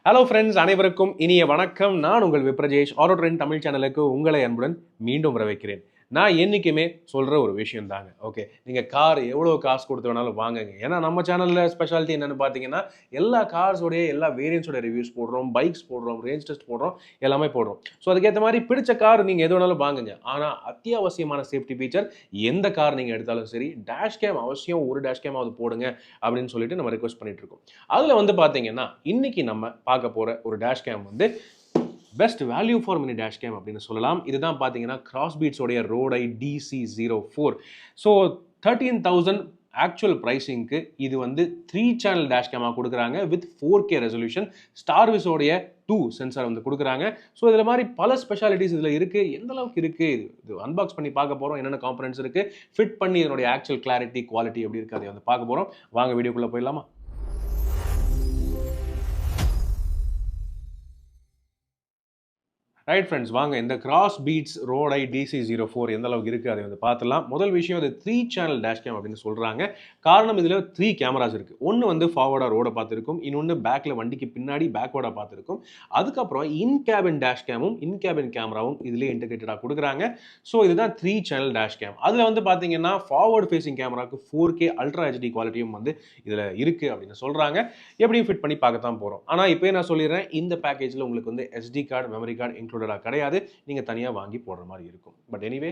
Hello friends, அனைவருக்கும் இனிய வணக்கம். நான் உங்கள் விப்ரஜேஷ். ஆட்டோ ட்ரெண்ட் தமிழ் சேனலுக்கு உங்களை அன்புடன் மீண்டும் வரவேற்கிறேன். நான் என்னைக்குமே சொல்ற ஒரு விஷயம் தாங்க. ஓகே, நீங்க கார் எவ்வளோ காசு கொடுத்து வேணாலும் வாங்குங்க. ஏன்னா நம்ம சேனல்ல ஸ்பெஷாலிட்டி என்னன்னு பார்த்தீங்கன்னா, எல்லா கார்ஸோடைய எல்லா வேரியன்ட்ஸோட ரிவ்யூஸ் போடுறோம், பைக்ஸ் போடுறோம், ரேஞ்ச் டெஸ்ட் போடுறோம், எல்லாமே போடுறோம். ஸோ அதுக்கேற்ற மாதிரி பிடிச்ச கார் நீங்க எது வேணாலும் வாங்குங்க. ஆனால் அத்தியாவசியமான சேஃப்டி ஃபீச்சர் எந்த கார் நீங்க எடுத்தாலும் சரி, டேஷ் கேம் அவசியம் ஒரு டேஷ் கேமாவது போடுங்க அப்படின்னு சொல்லிட்டு நம்ம ரெக்வஸ்ட் பண்ணிட்டு இருக்கோம். அதுல வந்து பார்த்தீங்கன்னா இன்னைக்கு நம்ம பார்க்க போற ஒரு டேஷ் கேம் வந்து best value for money dash game அப்படின்னு சொல்லலாம். இதுதான் பார்த்தீங்கன்னா கிராஸ்பீட்ஸோடைய ரோடை DC04. ஸோ 13,000 ஆக்சுவல் ப்ரைஸிங்க்கு இது வந்து 3 சேனல் டேஷ் கேமாக கொடுக்குறாங்க வித் 4K ரெசல்யூஷன். ஸ்டார்விஸோடைய 2 சென்சார் வந்து கொடுக்குறாங்க. ஸோ இதில் மாதிரி பல ஸ்பெஷாலிட்டிஸ் இதில் இருக்குது. எந்த அளவுக்கு இருக்குது இது அன்பாக்ஸ் பண்ணி பார்க்க போகிறோம். என்னென்ன காம்பனன்ட்ஸ் இருக்குது, ஃபிட் பண்ணி இதனுடைய ஆக்சுவல் கிளாரிட்டி குவாலிட்டி எப்படி இருக்குது அதை வந்து பார்க்க போகிறோம். வாங்க வீடியோக்குள்ளே போயிடலாமா? ரைட் ஃப்ரெண்ட்ஸ், வாங்க இந்த கிராஸ் பீட்ஸ் ரோடை DC04 எந்த அளவுக்கு இருக்குது அதை வந்து பார்த்துலாம். முதல் விஷயம், இது 3 சேனல் டேஷ் கேம் அப்படின்னு சொல்கிறாங்க. காரணம் இதில் 3 கேமராஸ் இருக்குது. ஒன்று வந்து ஃபார்வர்டாக ரோடை பார்த்துருக்கும், இன்னொன்று பேக்கில் வண்டிக்கு பின்னாடி பேக்வர்டாக பார்த்துருக்கும். அதுக்கப்புறம் இன் கேபின் டேஷ் கேமும் இன் கேபின் கேமராவும் இதிலே இன்டெகிரேட்டடாக கொடுக்குறாங்க. ஸோ இதுதான் 3 சேனல் டேஷ் கேம். அதில் வந்து பார்த்தீங்கன்னா ஃபார்வர்டு ஃபேசிங் கேமராவுக்கு 4K அல்ட்ரா HD குவாலிட்டியும் வந்து இதில் இருக்குது அப்படின்னு சொல்கிறாங்க. எப்படியும் ஃபிட் பண்ணி பார்க்கத்தான் போகிறோம். ஆனால் இப்போயே நான் சொல்லிடுறேன், இந்த பேக்கேஜில் உங்களுக்கு வந்து SD கார்டு, மெமரி கார்டு இன்க்ளூடடாக கிடையாது. நீங்கள் தனியாக வாங்கி போடுற மாதிரி இருக்கும். பட் எனிவே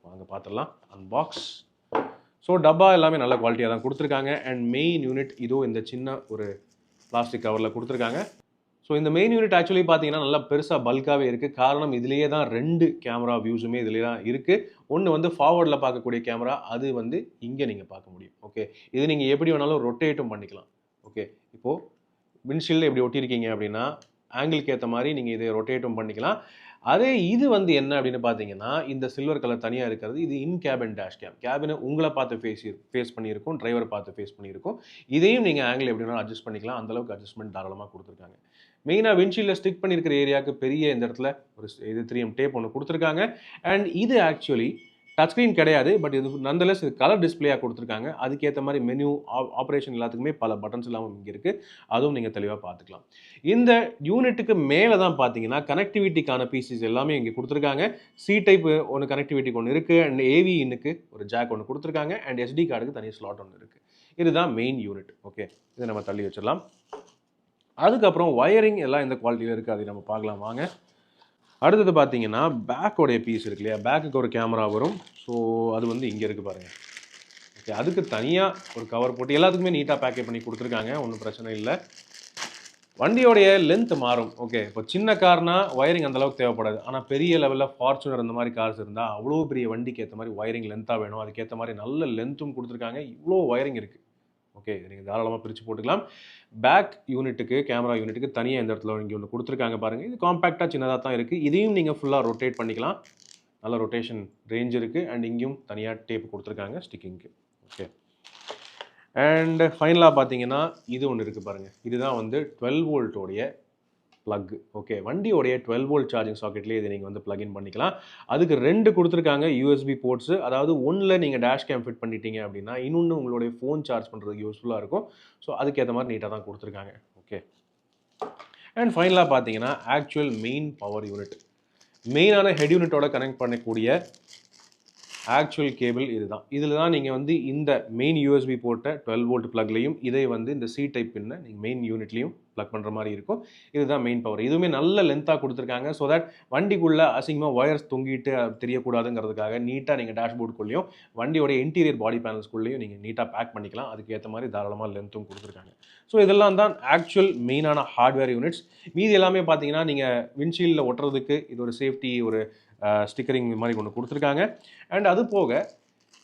வாங்க பார்த்துடலாம். அன்பாக்ஸ். ஸோ டப்பா எல்லாமே நல்ல குவாலிட்டியாக தான் கொடுத்துருக்காங்க. அண்ட் மெயின் யூனிட் இதோ இந்த சின்ன ஒரு பிளாஸ்டிக் கவரில் கொடுத்துருக்காங்க. ஸோ இந்த மெயின் யூனிட் ஆக்சுவலி பார்த்தீங்கன்னா நல்லா பெருசாக பல்காகவே இருக்குது. காரணம் இதிலேயே தான் 2 கேமரா வியூஸுமே இதிலே தான் இருக்குது. ஒன்று வந்து ஃபார்வர்டில் பார்க்கக்கூடிய கேமரா, அது வந்து இங்கே நீங்கள் பார்க்க முடியும். ஓகே, இது நீங்கள் எப்படி வேணாலும் ரொட்டேட்டும் பண்ணிக்கலாம். ஓகே, இப்போது விண்ட்ஷீல்டு எப்படி ஒட்டியிருக்கீங்க அப்படின்னா ஆங்கிளுக்கு ஏற்ற மாதிரி நீங்கள் இதை ரொட்டேட்டும் பண்ணிக்கலாம். அதே இது வந்து என்ன அப்படின்னு பார்த்தீங்கன்னா, இந்த சில்வர் கலர் தனியாக இருக்கிறது இது இன் கேபின் டேஷ் கேம். கேபினை உங்களை பார்த்து ஃபேஸ் பண்ணியிருக்கும், டிரைவரை பார்த்து ஃபேஸ் பண்ணியிருக்கும். இதையும் நீங்கள் ஆங்கிள் எப்படி வேணாலும் அட்ஜஸ்ட் பண்ணிக்கலாம். அந்தளவுக்கு அட்ஜஸ்ட்மெண்ட் தாராளமாக கொடுத்துருக்காங்க. மெயினாக விண்ட்ஷீல்டில் ஸ்டிக் பண்ணியிருக்கிற ஏரியாவுக்கு பெரிய இந்த இடத்துல ஒரு இது 3M டேப் ஒன்று கொடுத்துருக்காங்க. அண்ட் இது ஆக்சுவலி டச் ஸ்க்ரீன் கிடையாது. பட் இது நந்தலஸ் இது கலர் டிஸ்பிளேயாக கொடுத்துருக்காங்க. அதுக்கேற்ற மாதிரி மெனு ஆப்ரேஷன் எல்லாத்துக்குமே பல பட்டன்ஸ் இல்லாமல் இங்கே இருக்குது. அதுவும் நீங்கள் தெளிவாக பார்த்துக்கலாம். இந்த யூனிட்டுக்கு மேலே தான் பார்த்தீங்கன்னா கனெக்டிவிட்டிக்கான பீசஸ் எல்லாமே இங்கே கொடுத்துருக்காங்க. C டைப் ஒன்று கனெக்டிவிட்டிக்கு ஒன்று இருக்குது. அண்ட் AV இன்னுக்கு ஒரு ஜாக் ஒன்று கொடுத்துருக்காங்க. அண்ட் SD கார்டுக்கு தனி ஸ்லாட் ஒன்று இருக்குது. இதுதான் மெயின் யூனிட். ஓகே, இதை நம்ம தள்ளி வச்சிடலாம். அதுக்கப்புறம் வயரிங் எல்லாம் எந்த குவாலிட்டியில் இருக்குது அதை நம்ம பார்க்கலாம் வாங்க. அடுத்தது பார்த்தீங்கன்னா பேக்கோடைய பீஸ் இருக்கு இல்லையா, பேக்குக்கு ஒரு கேமரா வரும். ஸோ அது வந்து இங்கே இருக்குது பாருங்கள். ஓகே, அதுக்கு தனியாக ஒரு கவர் போட்டு எல்லாத்துக்குமே நீட்டாக பேக்கேஜ் பண்ணி கொடுத்துருக்காங்க. ஒன்றும் பிரச்சனை இல்லை. வண்டியோடைய லென்த் மாறும். ஓகே, இப்போ சின்ன கார்னா வயரிங் அந்தளவுக்கு தேவைப்படாது. ஆனால் பெரிய லெவலில் ஃபார்ச்சுனர் அந்த மாதிரி கார்ஸ் இருந்தால் அவ்வளோ பெரிய வண்டிக்கு ஏற்ற மாதிரி வயரிங் லென்த்தாக வேணும். அதுக்கேற்ற மாதிரி நல்ல லென்த்தும் கொடுத்துருக்காங்க. இவ்வளோ வயரிங் இருக்குது. ஓகே, நீங்கள் தாராளமாக பிரித்து போட்டுக்கலாம். பேக் யூனிட்டுக்கு கேமரா யூனிட்டுக்கு தனியாக இந்த இடத்துல இங்கே ஒன்று கொடுத்துருக்காங்க பாருங்கள். இது காம்பேக்டாக சின்னதாக தான் இருக்குது. இதையும் நீங்கள் ஃபுல்லாக ரொட்டேட் பண்ணிக்கலாம். நல்ல ரொட்டேஷன் ரேஞ்ச் இருக்குது. அண்ட் இங்கேயும் தனியாக டேப் கொடுத்துருக்காங்க ஸ்டிக்கிங்க்கு. ஓகே, அண்ட் ஃபைனலாக பார்த்தீங்கன்னா இது ஒன்று இருக்குது பாருங்கள். இதுதான் வந்து 12 வோல்ட்டோடைய ப்ளக். ஓகே, வண்டியோடைய 12 வோல்ட் சார்ஜிங் சாக்கெட்லேயே இதை நீங்கள் வந்து ப்ளக்இன் பண்ணிக்கலாம். அதுக்கு 2 கொடுத்துருக்காங்க USB போர்ட்ஸு. அதாவது ஒன்றில் நீங்கள் டேஷ் கேம் ஃபிட் பண்ணிட்டீங்க அப்படின்னா இன்னொன்று உங்களுடைய ஃபோன் சார்ஜ் பண்ணுறதுக்கு யூஸ்ஃபுல்லாக இருக்கும். ஸோ அதுக்கேற்ற மாதிரி நீட்டாக தான் கொடுத்துருக்காங்க. ஓகே, அண்ட் ஃபைனலாக பார்த்தீங்கன்னா ஆக்சுவல் மெயின் பவர் யூனிட், மெயினான ஹெட் யூனிட்டோட கனெக்ட் பண்ணக்கூடிய ஆக்சுவல் கேபிள் இதுதான். இதில் தான் நீங்கள் வந்து இந்த மெயின் USB போட்ட 12 வோல்ட் ப்ளக்லையும் இதை வந்து இந்த C டைப் பின்னை நீங்கள் மெயின் யூனிட்லையும் ப்ளக் பண்ணுற மாதிரி இருக்கும். இதுதான் மெயின் பவர். இதுவுமே நல்ல லென்த்தாக கொடுத்துருக்காங்க. ஸோ தட் வண்டிக்குள்ளே அசிங்கமாக ஒயர்ஸ் தொங்கிட்டு தெரியக்கூடாதுங்கிறதுக்காக நீட்டாக நீங்கள் டேஷ்போர்டுக்குள்ளேயும் வண்டியோடைய இன்டீரியர் பாடி பேனல்ஸ்குள்ளேயும் நீங்கள் நீட்டாக பேக் பண்ணிக்கலாம். அதுக்கேற்ற மாதிரி தாராளமாக லென்த்தும் கொடுத்துருக்காங்க. ஸோ இதெல்லாம் தான் ஆக்சுவல் மெயினான ஹார்ட்வேர் யூனிட்ஸ். மீதி எல்லாமே பார்த்தீங்கன்னா நீங்கள் விண்ட்ஷீல்டில் ஒட்டுறதுக்கு இது ஒரு சேஃப்டி ஒரு ஸ்டிக்கரிங் மாதிரி ஒன்று கொடுத்துருக்காங்க. அண்ட் அது போக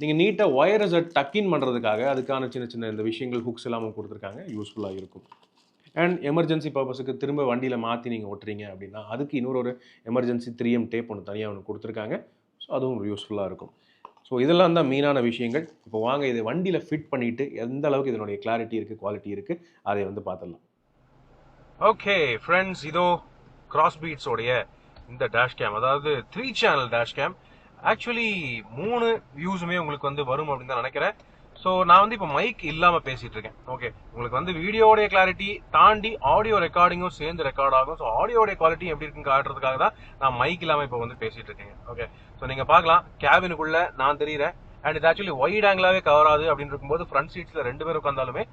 நீங்கள் நீட்டாக ஒயர்ஸை டக்கின் பண்ணுறதுக்காக அதுக்கான சின்ன சின்ன இந்த விஷயங்கள் ஹுக்ஸ் எல்லாமும் கொடுத்துருக்காங்க. யூஸ்ஃபுல்லாக இருக்கும். அண்ட் எமர்ஜென்சி பர்பஸுக்கு திரும்ப வண்டியில் மாற்றி நீங்கள் ஓட்டுறீங்க அப்படின்னா அதுக்கு இன்னொரு எமர்ஜென்சி 3M டேப் ஒன்று தனியாக ஒன்று கொடுத்துருக்காங்க. ஸோ அதுவும் யூஸ்ஃபுல்லாக இருக்கும். ஸோ இதெல்லாம் தான் மெயினான விஷயங்கள். இப்போ வாங்க இதை வண்டியில் ஃபிட் பண்ணிவிட்டு எந்த அளவுக்கு இதனுடைய கிளாரிட்டி இருக்குது, குவாலிட்டி இருக்குது, அதை வந்து பார்த்துடலாம். ஓகே ஃப்ரெண்ட்ஸ், இதோ கிராஸ்பீட்ஸோடைய இந்த டேஷ் கேம், அதாவது 3 சேனல் டேஷ் கேம். ஆக்சுவலி 3 வியூஸுமே உங்களுக்கு வந்து வரும் அப்படின்னு தான் நினைக்கிறேன். ஸோ நான் வந்து இப்போ மைக் இல்லாமல் பேசிட்டு இருக்கேன். ஓகே, உங்களுக்கு வந்து வீடியோடைய கிளாரிட்டி தாண்டி ஆடியோ ரெக்கார்டிங்கும் சேர்ந்து ரெக்கார்ட் ஆகும். ஸோ ஆடியோடைய குவாலிட்டி எப்படி இருக்குன்னு காட்டுறதுக்காக தான் நான் மைக் இல்லாமல் இப்போ வந்து பேசிட்டு இருக்கேன். ஓகே, ஸோ நீங்கள் பார்க்கலாம் கேபினுக்குள்ள நான் தெரியுறேன். அண்ட் இது ஆக்சுவலி ஒயிட் ஆங்கிளாவே கவர் ஆகுது அப்படின்னு இருக்கும்போது ஃப்ரண்ட் சீட்ஸில் 2 பேர் உட்காந்தாலுமே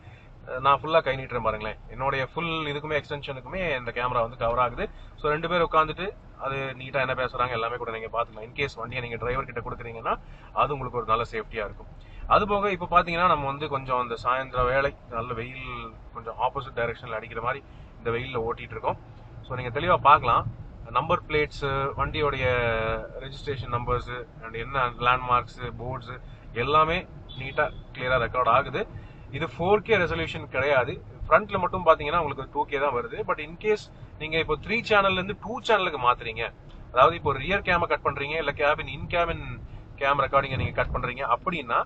நான் ஃபுல்லாக கை நீட்டுறேன் பாருங்களேன். என்னுடைய ஃபுல் இதுக்குமே எக்ஸ்டென்ஷனுக்குமே இந்த கேமரா வந்து கவர் ஆகுது. ஸோ 2 பேர் உட்காந்துட்டு அது நீட்டாக என்ன பேசுகிறாங்க எல்லாமே கூட நீங்கள் பார்த்துக்கலாம். இன்கேஸ் வண்டியை நீங்கள் டிரைவர் கிட்ட கொடுக்குறீங்கன்னா அது உங்களுக்கு ஒரு நல்ல சேஃப்டியாக இருக்கும். அது போக இப்போ பார்த்தீங்கன்னா நம்ம வந்து கொஞ்சம் அந்த சாயந்தர வேலை நல்ல வெயில் கொஞ்சம் ஆப்போசிட் டைரக்ஷனில் அடிக்கிற மாதிரி இந்த வெயிலில் ஓட்டிகிட்டு இருக்கோம். ஸோ நீங்கள் தெளிவாக பார்க்கலாம் நம்பர் பிளேட்ஸு, வண்டியோடைய ரெஜிஸ்ட்ரேஷன் நம்பர்ஸு அண்ட் என்ன லேண்ட்மார்க்ஸு, போர்ட்ஸு எல்லாமே நீட்டாக கிளியராக ரெக்கார்ட் ஆகுது. இது 4K ரெசல்யூஷன் கிடையாது. ஃப்ரண்ட்ல மட்டும் பாத்தீங்கன்னா உங்களுக்கு 2K தான் வருது. பட் இன்கேஸ் நீங்க இப்போ 3 சேனல்ல இருந்து 2 சேனலுக்கு மாத்துறீங்க, அதாவது இப்போ ரியர் கேம கட் பண்றீங்க இல்ல இன் கேபின் கேம் ரெக்கார்டிங்க நீங்க கட் பண்றீங்க அப்படின்னா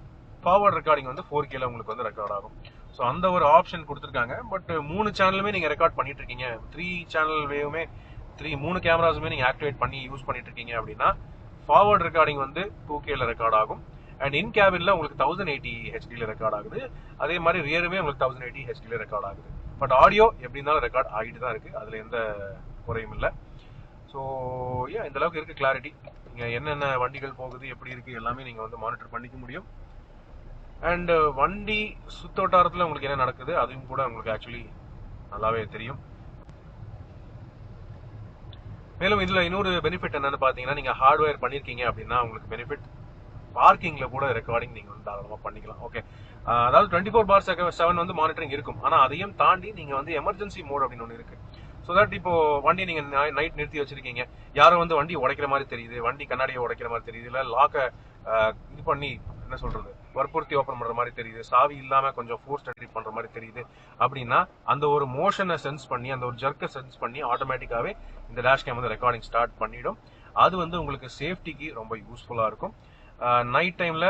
ஃபார்வர்ட் ரெக்கார்டிங் வந்து 4Kல உங்களுக்கு வந்து ரெக்கார்ட் ஆகும். ஸோ அந்த ஒரு ஆப்ஷன் கொடுத்துருக்காங்க. பட் 3 சேனலுமே நீங்க ரெக்கார்ட் பண்ணிட்டு இருக்கீங்க, 3 சேனல் வேவுமே 3 கேமராஸுமே நீங்க ஆக்டிவேட் பண்ணி யூஸ் பண்ணிட்டு இருக்கீங்க அப்படின்னா ஃபார்வர்ட் ரெக்கார்டிங் வந்து 2Kல ரெக்கார்ட் ஆகும். அண்ட் இன் கேபின்ல உங்களுக்கு 1080 ஹெச்டில ரெக்கார்ட் ஆகுது. அதே மாதிரி ரியருமே உங்களுக்கு 1080 ஹெச்டில ரெக்கார்ட் ஆகுது. பட் ஆடியோ எப்படி இருந்தாலும் ரெக்கார்ட் ஆகிட்டு தான் இருக்கு, அதுல எந்த குறையும் இல்லை. ஸோ இந்த அளவுக்கு இருக்கு கிளாரிட்டி. நீங்க என்னென்ன வண்டிகள் போகுது எப்படி இருக்கு எல்லாமே நீங்க வந்து மானிட்டர் பண்ணிக்க முடியும். அண்ட் வண்டி சுத்த வட்டாரத்தில் உங்களுக்கு என்ன நடக்குது அதுவும் கூட உங்களுக்கு ஆக்சுவலி நல்லாவே தெரியும். மேலும் இதுல இன்னொரு பெனிஃபிட் என்னன்னு பாத்தீங்கன்னா நீங்க ஹார்ட்வேர் பண்ணிருக்கீங்க அப்படின்னா உங்களுக்கு பெனிஃபிட் பார்க்கிங்ல கூட ரெக்கார்டிங் நீங்க வந்து தாராளமா பண்ணிக்கலாம். ஓகே, அதாவது 24/7 வந்து மானிட்டரிங் இருக்கும். ஆனா அதையும் தாண்டி நீங்க வந்து எமர்ஜென்சி மோட் அப்படின்னு ஒன்று இருக்கு. ஸோ தட் இப்போ வண்டி நீங்க நைட் நிறுத்தி வச்சிருக்கீங்க, யாரும் வந்து வண்டி உடைக்கிற மாதிரி தெரியுது, வண்டி கண்ணாடியை உடைக்கிற மாதிரி தெரியுது, இல்ல லாக்கை இது பண்ணி என்ன சொல்றது வற்புறுத்தி ஓப்பன் பண்ற மாதிரி தெரியுது, சாவி இல்லாம கொஞ்சம் ஃபோர்ஸ் என்ட்ரி பண்ற மாதிரி தெரியுது அப்படின்னா அந்த ஒரு மோஷனை சென்ஸ் பண்ணி அந்த ஒரு ஜர்க்கை சென்ஸ் பண்ணி ஆட்டோமேட்டிக்காவே இந்த டேஷ் கேம் வந்து ரெக்கார்டிங் ஸ்டார்ட் பண்ணிடும். அது வந்து உங்களுக்கு சேஃப்டிக்கு ரொம்ப யூஸ்ஃபுல்லா இருக்கும். நைட் டைம்ல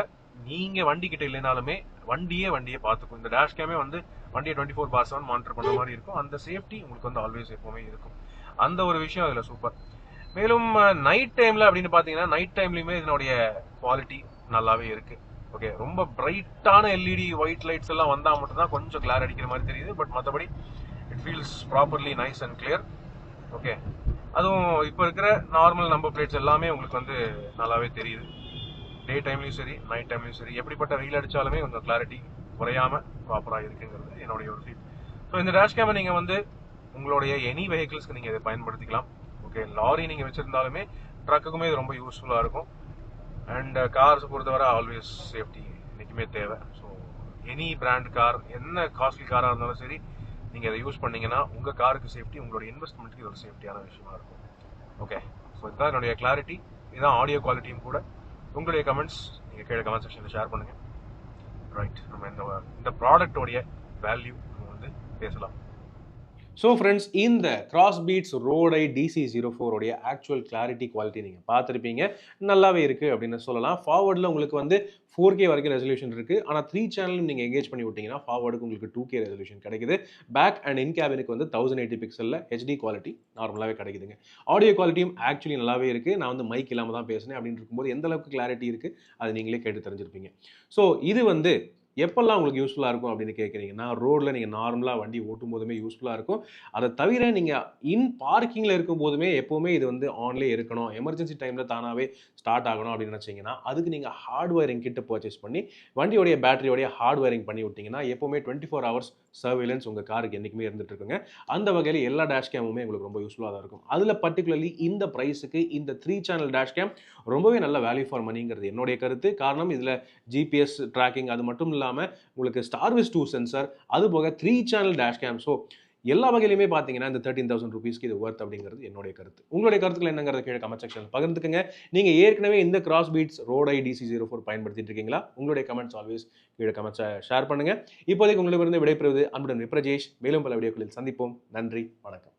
நீங்க வண்டி கிட்ட இல்லைனாலுமே வண்டியே பார்த்துக்கும். இந்த டேஷ் கேமே வந்து வண்டியை 24/7 மானிட்டர் பண்ற மாதிரி இருக்கும். அந்த சேஃப்டி உங்களுக்கு வந்து ஆல்வேஸ் எப்பவுமே இருக்கும். அந்த ஒரு விஷயம் அதுல சூப்பர். மேலும் நைட் டைம்ல அப்படின்னு பாத்தீங்கன்னா நைட் டைம்லயுமே இதனுடைய குவாலிட்டி நல்லாவே இருக்கு. ஓகே, ரொம்ப பிரைட்டான எல்இடி ஒயிட் லைட்ஸ் எல்லாம் வந்தா மட்டும் தான் கொஞ்சம் கிளார் அடிக்கிற மாதிரி தெரியுது. பட் மற்றபடி it feels properly nice and clear. Okay, அதுவும் இப்போ இருக்கிற நார்மல் நம்பர் பிளேட்ஸ் எல்லாமே உங்களுக்கு வந்து நல்லாவே தெரியுது. டே டைம்லையும் சரி நைட் டைம்லையும் சரி எப்படிப்பட்ட வெயில் அடித்தாலுமே கொஞ்சம் கிளாரிட்டி குறையாம ப்ராப்பராக இருக்குங்கிறது என்னுடைய ஒரு ஃபீல். ஸோ இந்த டேஷ் கேமை நீங்கள் வந்து உங்களுடைய எனி வெஹிக்கிள்ஸ்க்கு நீங்கள் இதை பயன்படுத்திக்கலாம். ஓகே, லாரி நீங்கள் வச்சுருந்தாலுமே ட்ரக்குக்குமே இது ரொம்ப யூஸ்ஃபுல்லாக இருக்கும். அண்ட் கார்ஸ் பொறுத்தவரை ஆல்வேஸ் சேஃப்டி என்றைக்குமே தேவை. ஸோ எனி பிராண்ட் கார், என்ன காஸ்ட்லி காராக இருந்தாலும் சரி நீங்கள் இதை யூஸ் பண்ணீங்கன்னா உங்கள் காருக்கு சேஃப்டி, உங்களுடைய இன்வெஸ்ட்மெண்ட்டுக்கு இது ஒரு சேஃப்டியான விஷயமா இருக்கும். ஓகே, ஸோ இதுதான் என்னுடைய கிளாரிட்டி, இதுதான் ஆடியோ குவாலிட்டியும் கூட. உங்களுடைய கமெண்ட்ஸ் நீங்கள் கீழே கமெண்ட் செக்ஷனில் ஷேர் பண்ணுங்கள். ரைட், நம்ம இந்த ப்ராடக்டோடைய வேல்யூ நம்ம வந்து பேசலாம். ஸோ ஃப்ரெண்ட்ஸ், இந்த கிராஸ்பீட்ஸ் ரோடை DC04 உடைய ஆக்சுவல் கிளாரிட்டி குவாலிட்டி நீங்கள் பார்த்துருப்பீங்க, நல்லாவே இருக்குது அப்படின்னு சொல்லலாம். ஃபார்வர்டில் உங்களுக்கு வந்து 4K வரைக்கும் ரெசல்யூஷன் இருக்குது. ஆனால் 3 சேனலும் நீங்கள் எங்கேஜ் பண்ணி விட்டிங்கன்னா ஃபார்வர்டுக்கு உங்களுக்கு 2K ரெசல்யூஷன் கிடைக்குது. பேக் அண்ட் இன் கேபினுக்கு வந்து 1080 பிக்சலில் HD குவாலிட்டி நார்மலாகவே கிடைக்குதுங்க. ஆடியோ குவாலிட்டியும் ஆக்சுவலி நல்லாவே இருக்குது. நான் வந்து மைக் இல்லாமல் தான் பேசினேன் அப்படின்னு இருக்கும்போது எந்த அளவுக்கு கிளாரிட்டி இருக்குது அது நீங்களே கேட்டு தெரிஞ்சிருப்பீங்க. ஸோ இது வந்து எப்பெல்லாம் உங்களுக்கு யூஸ்ஃபுல்லாக இருக்கும் அப்படின்னு கேட்குறீங்கன்னா, ரோடில் நீங்கள் நார்மலாக வண்டி ஓட்டும் போதுமே யூஸ்ஃபுல்லாக இருக்கும். அதை தவிர நீங்கள் பார்க்கிங்கில் இருக்கும் போதுமே எப்போவுமே இது வந்து ஆன்லேயே இருக்கணும், எமர்ஜென்சி டைமில் தானாகவே ஸ்டார்ட் ஆகணும் அப்படின்னு நினச்சிங்கன்னா அதுக்கு நீங்கள் ஹார்ட்வேரிங் கிட்ட பர்ச்சேஸ் பண்ணி வண்டியோடைய பேட்டரியோடைய ஹார்ட்வேரிங் பண்ணி விட்டிங்கன்னா எப்போவுமே 24 ஹவர்ஸ் சர்வேலன்ஸ் உங்கள் காருக்கு என்றைக்குமே இருந்துட்டு இருக்குங்க. அந்த வகையில் எல்லா டேஷ் கேமுமே உங்களுக்கு ரொம்ப யூஸ்ஃபுல்லாக தான் இருக்கும். அதில் பர்டிகுலர்லி இந்த ப்ரைஸுக்கு இந்த 3 சேனல் டேஷ் கேம் ரொம்பவே நல்ல வேல்யூ ஃபார் மணிங்கிறது என்னுடைய கருத்து. காரணம் இதில் ஜிபிஎஸ் ட்ராக்கிங் அது மட்டும் இல்லாமல் உங்களுக்கு ஸ்டார்விஸ் 2 சென்சார், அது போக 3 சேனல் டேஷ் கேம். ஸோ எல்லா வகையிலுமே பார்த்தீங்கன்னா இந்த 13,000 rupeesக்கு இது ஒர்த் அப்படிங்கிறது என்னுடைய கருத்து. உங்களுடைய கருத்துக்கள் என்னங்கிறத கீழே கமெண்ட் செக்ஷன் பகிர்ந்துக்குங்க. நீங்கள் ஏற்கனவே இந்த கிராஸ்பீட்ஸ் ரோடை DC04 பயன்படுத்திட்டு இருக்கீங்களா? உங்களுடைய கமெண்ட்ஸ் ஆல்வேஸ் கீழே கமெண்ட்ஸை ஷேர் பண்ணுங்க. இப்போதைக்கு உங்களிடமிருந்து விடைபெறுவது அன்புடன் விப்ரஜேஷ். மேலும் பல வீடியோக்களில் சந்திப்போம். நன்றி, வணக்கம்.